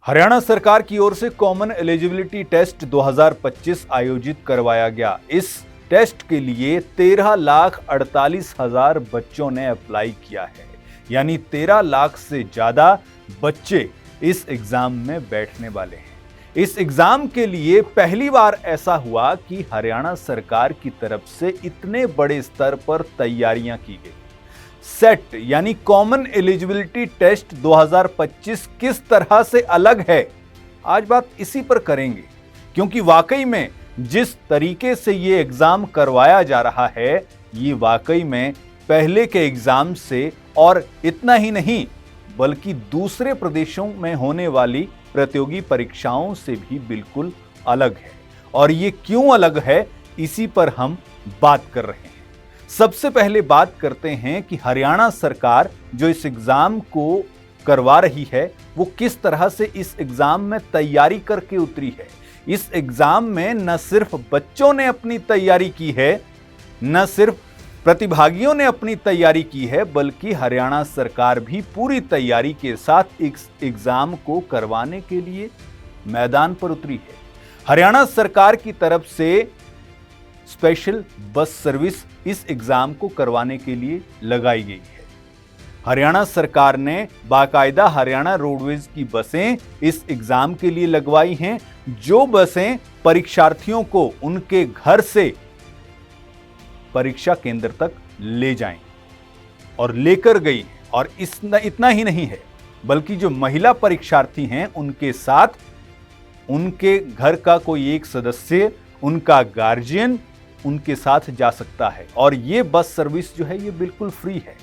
हरियाणा सरकार की ओर से कॉमन एलिजिबिलिटी टेस्ट 2025 आयोजित करवाया गया। इस टेस्ट के लिए 13,48,000 बच्चों ने अप्लाई किया है, यानी 13 लाख से ज्यादा बच्चे इस एग्जाम में बैठने वाले हैं। इस एग्जाम के लिए पहली बार ऐसा हुआ कि हरियाणा सरकार की तरफ से इतने बड़े स्तर पर तैयारियां की गई। सेट यानी कॉमन एलिजिबिलिटी टेस्ट 2025 किस तरह से अलग है, आज बात इसी पर करेंगे, क्योंकि वाकई में जिस तरीके से ये एग्जाम करवाया जा रहा है, ये वाकई में पहले के एग्जाम से और इतना ही नहीं बल्कि दूसरे प्रदेशों में होने वाली प्रतियोगी परीक्षाओं से भी बिल्कुल अलग है। और ये क्यों अलग है, इसी पर हम बात कर रहे हैं। सबसे पहले बात करते हैं कि हरियाणा सरकार जो इस एग्जाम को करवा रही है, वो किस तरह से इस एग्जाम में तैयारी करके उतरी है। इस एग्जाम में न सिर्फ बच्चों ने अपनी तैयारी की है, न सिर्फ प्रतिभागियों ने अपनी तैयारी की है, बल्कि हरियाणा सरकार भी पूरी तैयारी के साथ इस एग्जाम को करवाने के लिए मैदान पर उतरी है। हरियाणा सरकार की तरफ से स्पेशल बस सर्विस इस एग्जाम को करवाने के लिए लगाई गई है। हरियाणा सरकार ने बाकायदा हरियाणा रोडवेज की बसें इस एग्जाम के लिए लगवाई हैं, जो बसें परीक्षार्थियों को उनके घर से परीक्षा केंद्र तक ले जाएं और लेकर गई। और इतना ही नहीं है, बल्कि जो महिला परीक्षार्थी हैं उनके साथ उनके घर का कोई एक सदस्य, उनका गार्जियन उनके साथ जा सकता है। और ये बस सर्विस जो है ये बिल्कुल फ्री है।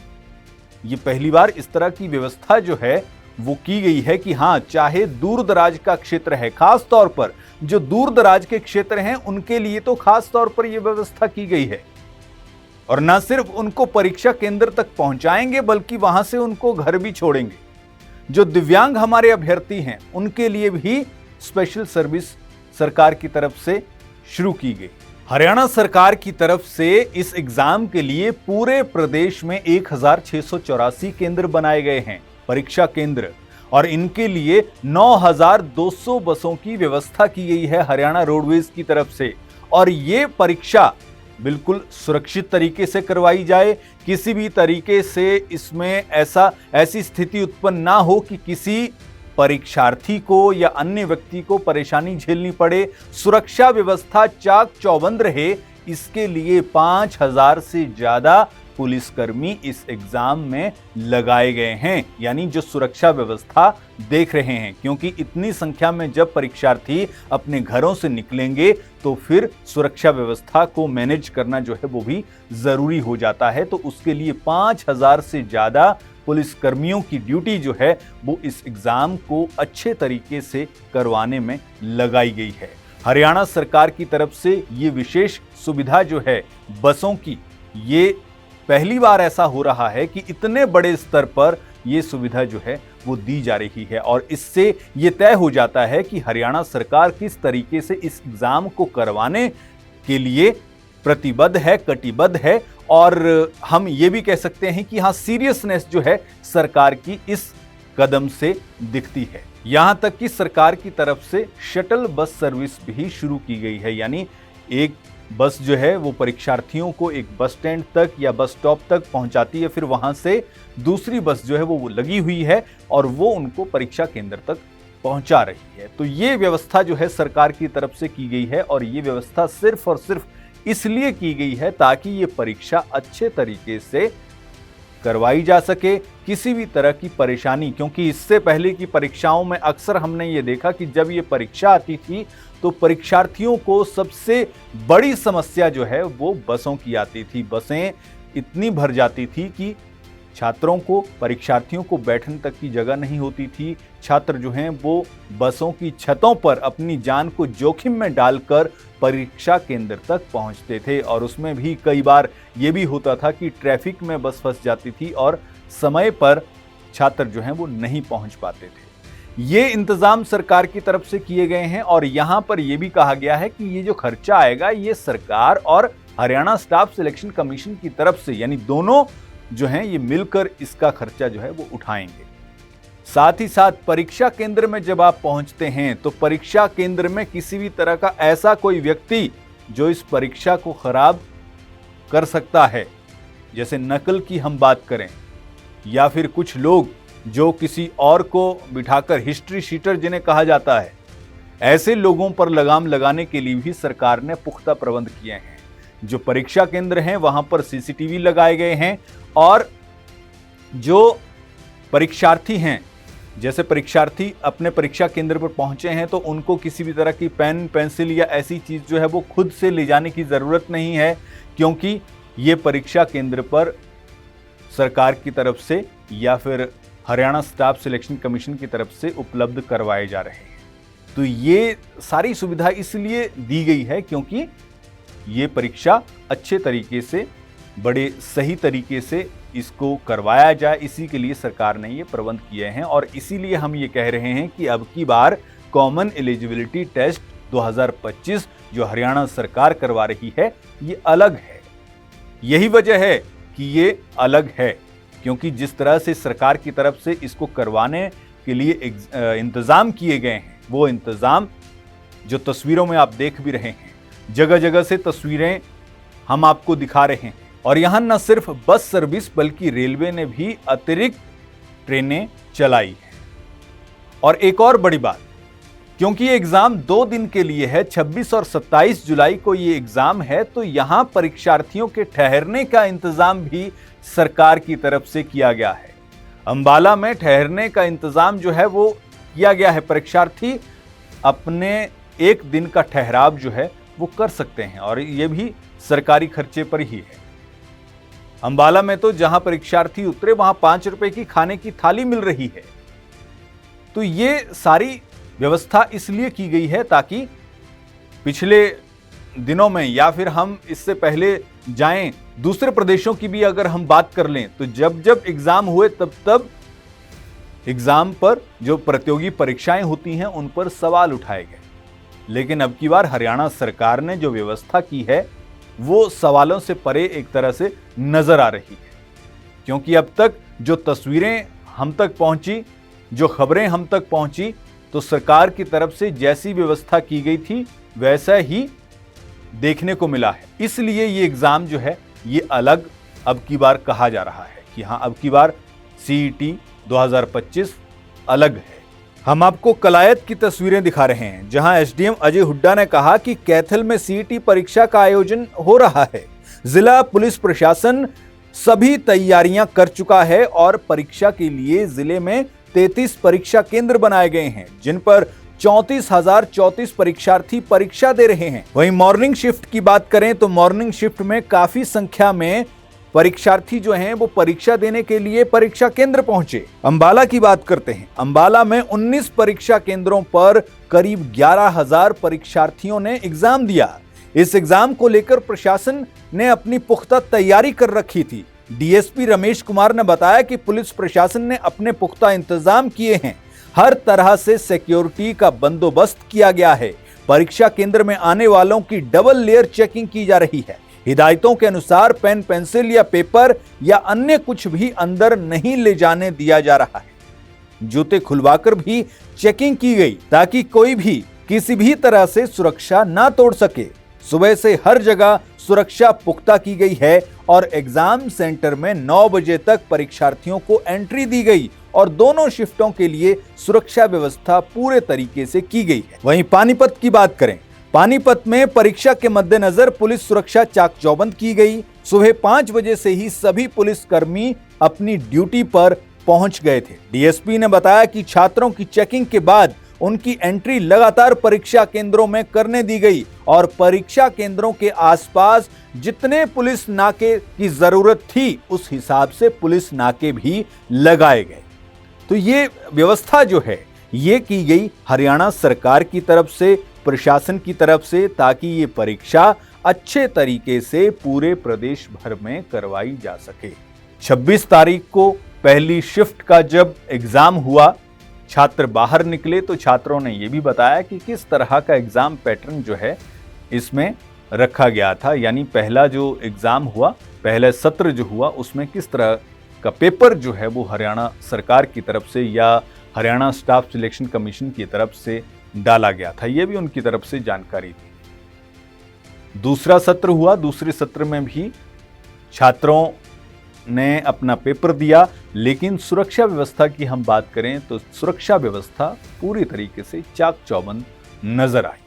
ये पहली बार इस तरह की व्यवस्था जो है वो की गई है कि हाँ, चाहे दूर दराज का क्षेत्र है, खास तौर पर जो दूर दराज के क्षेत्र हैं उनके लिए तो खास तौर पर यह व्यवस्था की गई है। और न सिर्फ उनको परीक्षा केंद्र तक पहुंचाएंगे बल्कि वहां से उनको घर भी छोड़ेंगे। जो दिव्यांग हमारे अभ्यर्थी हैं उनके लिए भी स्पेशल सर्विस सरकार की तरफ से शुरू की गई। हरियाणा सरकार की तरफ से इस एग्जाम के लिए पूरे प्रदेश में 1684 केंद्र बनाए गए हैं, परीक्षा केंद्र, और इनके लिए 9200 बसों की व्यवस्था की गई है हरियाणा रोडवेज की तरफ से। और ये परीक्षा बिल्कुल सुरक्षित तरीके से करवाई जाए, किसी भी तरीके से इसमें ऐसी स्थिति उत्पन्न ना हो कि किसी परीक्षार्थी को या अन्य व्यक्ति को परेशानी झेलनी पड़े। सुरक्षा व्यवस्था चाक चौबंद रहे, इसके लिए 5000 से ज्यादा पुलिसकर्मी इस एग्जाम में लगाए गए हैं, यानी जो सुरक्षा व्यवस्था देख रहे हैं। क्योंकि इतनी संख्या में जब परीक्षार्थी अपने घरों से निकलेंगे तो फिर सुरक्षा व्यवस्था को मैनेज करना जो है वो भी जरूरी हो जाता है। तो उसके लिए 5000 से ज्यादा पुलिसकर्मियों की ड्यूटी जो है वो इस एग्जाम को अच्छे तरीके से करवाने में लगाई गई है। हरियाणा सरकार की तरफ से ये विशेष सुविधा जो है बसों की, ये पहली बार ऐसा हो रहा है कि इतने बड़े स्तर पर ये सुविधा जो है वो दी जा रही है। और इससे ये तय हो जाता है कि हरियाणा सरकार किस तरीके से इस एग्जाम को करवाने के लिए प्रतिबद्ध है, कटिबद्ध है। और हम ये भी कह सकते हैं कि हाँ, सीरियसनेस जो है सरकार की इस कदम से दिखती है। यहां तक कि सरकार की तरफ से शटल बस सर्विस भी शुरू की गई है, यानी एक बस जो है वो परीक्षार्थियों को एक बस स्टैंड तक या बस स्टॉप तक पहुंचाती है, फिर वहां से दूसरी बस जो है वो लगी हुई है और वो उनको परीक्षा केंद्र तक पहुंचा रही है। तो ये व्यवस्था जो है सरकार की तरफ से की गई है, और ये व्यवस्था सिर्फ और सिर्फ इसलिए की गई है ताकि ये परीक्षा अच्छे तरीके से करवाई जा सके, किसी भी तरह की परेशानी। क्योंकि इससे पहले की परीक्षाओं में अक्सर हमने ये देखा कि जब ये परीक्षा आती थी तो परीक्षार्थियों को सबसे बड़ी समस्या जो है वो बसों की आती थी। बसें इतनी भर जाती थी कि छात्रों को, परीक्षार्थियों को बैठने तक की जगह नहीं होती थी। छात्र जो हैं वो बसों की छतों पर अपनी जान को जोखिम में डालकर परीक्षा केंद्र तक पहुंचते थे। और उसमें भी कई बार ये भी होता था कि ट्रैफिक में बस फंस जाती थी और समय पर छात्र जो हैं वो नहीं पहुंच पाते थे। ये इंतजाम सरकार की तरफ से किए गए हैं। और यहां पर यह भी कहा गया है कि ये जो खर्चा आएगा ये सरकार और हरियाणा स्टाफ सिलेक्शन कमीशन की तरफ से, यानी दोनों जो हैं ये मिलकर इसका खर्चा जो है वो उठाएंगे। साथ ही साथ परीक्षा केंद्र में जब आप पहुंचते हैं तो परीक्षा केंद्र में किसी भी तरह का ऐसा कोई व्यक्ति जो इस परीक्षा को खराब कर सकता है, जैसे नकल की हम बात करें, या फिर कुछ लोग जो किसी और को बिठाकर हिस्ट्री शीटर जिन्हें कहा जाता है, ऐसे लोगों पर लगाम लगाने के लिए भी सरकार ने पुख्ता प्रबंध किए हैं। जो परीक्षा केंद्र हैं वहां पर सीसीटीवी लगाए गए हैं और जो परीक्षार्थी हैं, जैसे परीक्षार्थी अपने परीक्षा केंद्र पर पहुंचे हैं तो उनको किसी भी तरह की पेन पेंसिल या ऐसी चीज जो है वो खुद से ले जाने की जरूरत नहीं है, क्योंकि ये परीक्षा केंद्र पर सरकार की तरफ से या फिर हरियाणा स्टाफ सिलेक्शन कमीशन की तरफ से उपलब्ध करवाए जा रहे हैं। तो ये सारी सुविधा इसलिए दी गई है क्योंकि ये परीक्षा अच्छे तरीके से, बड़े सही तरीके से इसको करवाया जाए, इसी के लिए सरकार ने ये प्रबंध किए हैं। और इसीलिए हम ये कह रहे हैं कि अब की बार कॉमन एलिजिबिलिटी टेस्ट 2025 जो हरियाणा सरकार करवा रही है ये अलग है। यही वजह है कि ये अलग है क्योंकि जिस तरह से सरकार की तरफ से इसको करवाने के लिए इंतजाम किए गए हैं, वो इंतजाम जो तस्वीरों में आप देख भी रहे हैं, जगह जगह से तस्वीरें हम आपको दिखा रहे हैं। और यहां न सिर्फ बस सर्विस बल्कि रेलवे ने भी अतिरिक्त ट्रेनें चलाई हैं। और एक और बड़ी बात, क्योंकि ये एग्जाम 2 दिन के लिए है, 26 और 27 जुलाई को ये एग्जाम है, तो यहां परीक्षार्थियों के ठहरने का इंतजाम भी सरकार की तरफ से किया गया है। अंबाला में ठहरने का इंतजाम जो है वो किया गया है। परीक्षार्थी अपने एक दिन का ठहराव जो है वो कर सकते हैं और ये भी सरकारी खर्चे पर ही है। अंबाला में तो जहां परीक्षार्थी उतरे वहां 5 रुपए की खाने की थाली मिल रही है। तो ये सारी व्यवस्था इसलिए की गई है ताकि पिछले दिनों में या फिर हम इससे पहले जाएं, दूसरे प्रदेशों की भी अगर हम बात कर लें तो जब जब एग्जाम हुए तब तब एग्जाम पर जो प्रतियोगी परीक्षाएं होती हैं उन पर सवाल उठाए गए। लेकिन अब की बार हरियाणा सरकार ने जो व्यवस्था की है वो सवालों से परे एक तरह से नजर आ रही है, क्योंकि अब तक जो तस्वीरें हम तक पहुंची, जो खबरें हम तक पहुंची, तो सरकार की तरफ से जैसी व्यवस्था की गई थी वैसा ही देखने को मिला है। इसलिए ये एग्जाम जो है ये अलग अब की बार कहा जा रहा है कि हाँ, अब की बार सीईटी 2025 अलग है। हम आपको कलायत की तस्वीरें दिखा रहे हैं जहां एसडीएम अजय हुड्डा ने कहा कि कैथल में सीईटी परीक्षा का आयोजन हो रहा है। जिला पुलिस प्रशासन सभी तैयारियां कर चुका है और परीक्षा के लिए जिले में 33 परीक्षा केंद्र बनाए गए हैं, जिन पर 34,034 परीक्षार्थी परीक्षा दे रहे हैं। वहीं मॉर्निंग शिफ्ट की बात करें तो मॉर्निंग शिफ्ट में काफी संख्या में परीक्षार्थी जो हैं वो परीक्षा देने के लिए परीक्षा केंद्र पहुंचे। अंबाला की बात करते हैं। अंबाला में 19 परीक्षा केंद्रों पर करीब 11,000 परीक्षार्थियों ने एग्जाम दिया। इस एग्जाम को लेकर प्रशासन ने अपनी पुख्ता तैयारी कर रखी थी। डीएसपी रमेश कुमार ने बताया कि पुलिस प्रशासन ने अपने पुख्ता इंतजाम किए हैं। हर तरह से सिक्योरिटी का बंदोबस्त किया गया है। परीक्षा केंद्र में आने वालों की डबल लेयर चेकिंग की जा रही है। हिदायतों के अनुसार पेन, पेंसिल या पेपर या अन्य कुछ भी अंदर नहीं ले जाने दिया जा रहा है। जूते खुलवाकर भी चेकिंग की गई ताकि कोई भी किसी भी तरह से सुरक्षा ना तोड़ सके। सुबह से हर जगह सुरक्षा पुख्ता की गई है और एग्जाम सेंटर में 9 बजे तक परीक्षार्थियों को एंट्री दी गई और दोनों शिफ्टों के लिए सुरक्षा व्यवस्था पूरे तरीके से की गई है। वहीं पानीपत की बात करें, पानीपत में परीक्षा के मद्देनजर पुलिस सुरक्षा चाक चौबंद की गई। सुबह 5 बजे से ही सभी पुलिसकर्मी अपनी ड्यूटी पर पहुंच गए थे। डीएसपी ने बताया कि छात्रों की चेकिंग के बाद उनकी एंट्री लगातार परीक्षा केंद्रों में करने दी गई और परीक्षा केंद्रों के आसपास जितने पुलिस नाके की जरूरत थी उस हिसाब से पुलिस नाके भी लगाए गए। तो ये व्यवस्था जो है ये की गई हरियाणा सरकार की तरफ से, प्रशासन की तरफ से, ताकि ये परीक्षा अच्छे तरीके से पूरे प्रदेश भर में करवाई जा सके। 26 तारीख को पहली शिफ्ट का जब एग्जाम हुआ, छात्र बाहर निकले तो छात्रों ने यह भी बताया कि किस तरह का एग्जाम पैटर्न जो है इसमें रखा गया था। यानी पहला जो एग्जाम हुआ, पहला सत्र जो हुआ, उसमें किस तरह का पेपर जो है वो हरियाणा सरकार की तरफ से या हरियाणा स्टाफ सिलेक्शन कमीशन की तरफ से डाला गया था। यह भी उनकी तरफ से जानकारी थी। दूसरा सत्र हुआ। दूसरे सत्र में भी छात्रों ने अपना पेपर दिया, लेकिन सुरक्षा व्यवस्था की हम बात करें तो सुरक्षा व्यवस्था पूरी तरीके से चाक चौबंद नजर आई।